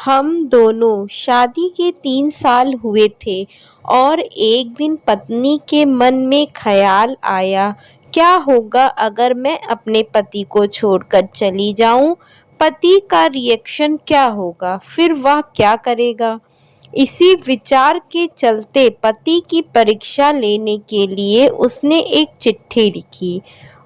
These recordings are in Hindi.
हम दोनों शादी के 3 साल हुए थे और एक दिन पत्नी के मन में ख्याल आया, क्या होगा अगर मैं अपने पति को छोड़कर चली जाऊं? पति का रिएक्शन क्या होगा? फिर वह क्या करेगा? इसी विचार के चलते पति की परीक्षा लेने के लिए उसने एक चिट्ठी लिखी।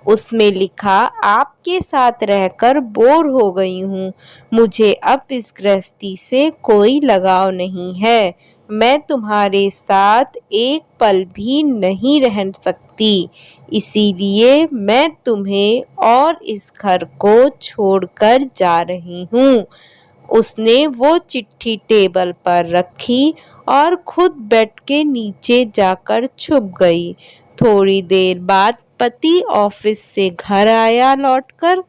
उसमें लिखा, आपके साथ रहकर बोर हो गई हूँ। मुझे अब इस गृहस्थी से कोई लगाव नहीं है। मैं तुम्हारे साथ एक पल भी नहीं रह सकती। इसीलिए मैं तुम्हें और इस घर को छोड़कर जा रही हूँ। उसने वो चिट्ठी टेबल पर रखी और खुद बेड के नीचे जाकर छुप गई। थोड़ी देर बाद पति ऑफिस से घर आया लौटकर।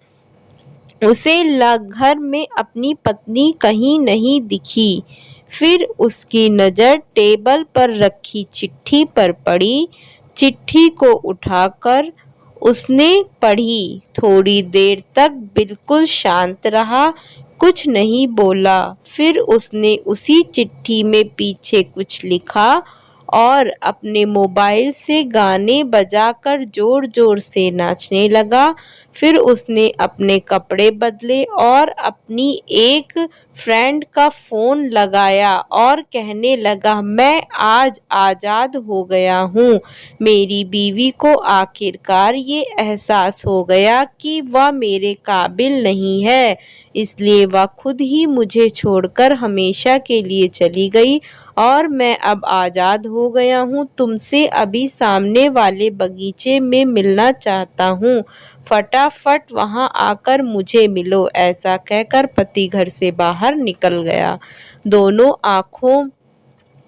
उसे घर में अपनी पत्नी कहीं नहीं दिखी। फिर उसकी नज़र टेबल पर रखी चिट्ठी पर पड़ी। चिट्ठी को उठाकर उसने पढ़ी। थोड़ी देर तक बिल्कुल शांत रहा, कुछ नहीं बोला। फिर उसने उसी चिट्ठी में पीछे कुछ लिखा और अपने मोबाइल से गाने बजाकर जोर जोर से नाचने लगा। फिर उसने अपने कपड़े बदले और अपनी एक फ्रेंड का फ़ोन लगाया और कहने लगा, मैं आज आज़ाद हो गया हूँ। मेरी बीवी को आखिरकार ये एहसास हो गया कि वह मेरे काबिल नहीं है, इसलिए वह खुद ही मुझे छोड़कर हमेशा के लिए चली गई और मैं अब आज़ाद हो गया हूँ। तुमसे अभी सामने वाले बगीचे में मिलना चाहता हूँ। फटाफट वहाँ आकर मुझे मिलो। ऐसा कहकर पति घर से बाहर निकल गया। दोनों आंखों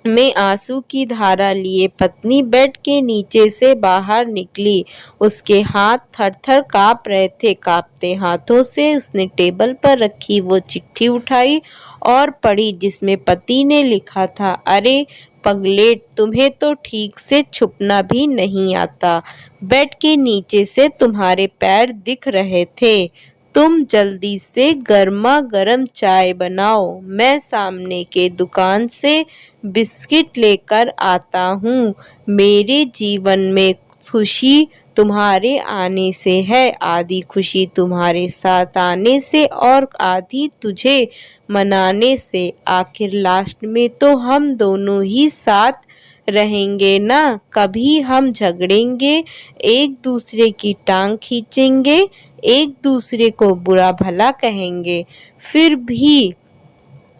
में आंसू की धारा लिए पत्नी बेड के नीचे से बाहर निकली। उसके हाथ थर-थर काँप रहे थे। कांपते हाथों से उसने टेबल पर रखी वो चिट्ठी उठाई और पढ़ी, जिसमें पति ने लिखा था, अरे पगलेट, तुम्हें तो ठीक से छुपना भी नहीं आता। बेड के नीचे से तुम्हारे पैर दिख रहे थे। तुम जल्दी से गर्मा गर्म चाय बनाओ। मैं सामने के दुकान से बिस्किट लेकर आता हूँ। मेरे जीवन में खुशी तुम्हारे आने से है, आधी खुशी तुम्हारे साथ आने से और आधी तुझे मनाने से। आखिर लास्ट में तो हम दोनों ही साथ रहेंगे ना। कभी हम झगड़ेंगे, एक दूसरे की टांग खींचेंगे, एक दूसरे को बुरा भला कहेंगे, फिर भी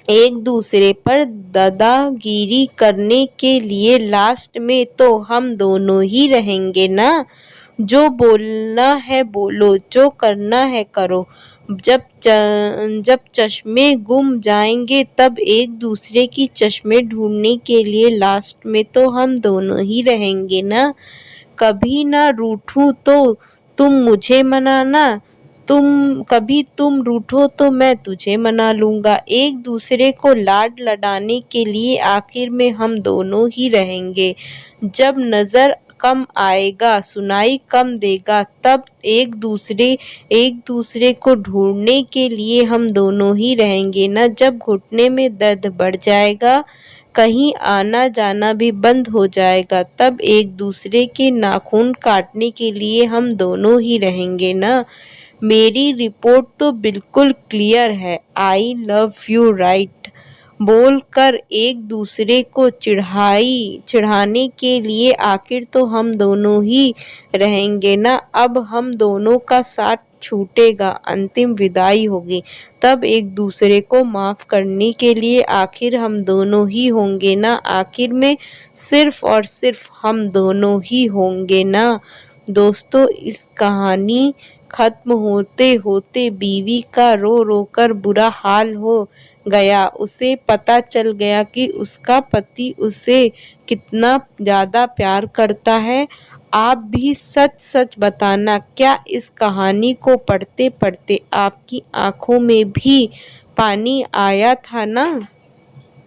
एक दूसरे पर दादागिरी करने के लिए लास्ट में तो हम दोनों ही रहेंगे ना। जो बोलना है बोलो, जो करना है करो। जब चश्मे गुम जाएंगे तब एक दूसरे की चश्मे ढूंढने के लिए लास्ट में तो हम दोनों ही रहेंगे ना। कभी ना रूठूं तो तुम मुझे मनाना, कभी तुम रूठो तो मैं तुझे मना लूँगा। एक दूसरे को लाड लडाने के लिए आखिर में हम दोनों ही रहेंगे। जब नज़र कम आएगा, सुनाई कम देगा, तब एक दूसरे को ढूंढने के लिए हम दोनों ही रहेंगे ना। जब घुटने में दर्द बढ़ जाएगा, कहीं आना जाना भी बंद हो जाएगा, तब एक दूसरे के नाखून काटने के लिए हम दोनों ही रहेंगे ना। मेरी रिपोर्ट तो बिल्कुल क्लियर है। आई लव यू राइट बोलकर एक दूसरे को चिढ़ाने के लिए आखिर तो हम दोनों ही रहेंगे ना। अब हम दोनों का साथ छूटेगा, अंतिम विदाई होगी, तब एक दूसरे को माफ़ करने के लिए आखिर हम दोनों ही होंगे ना। आखिर में सिर्फ और सिर्फ हम दोनों ही होंगे ना। दोस्तों, इस कहानी खत्म होते होते बीवी का रो रो कर बुरा हाल हो गया। उसे पता चल गया कि उसका पति उसे कितना ज़्यादा प्यार करता है। आप भी सच सच बताना, क्या इस कहानी को पढ़ते पढ़ते आपकी आंखों में भी पानी आया था ना?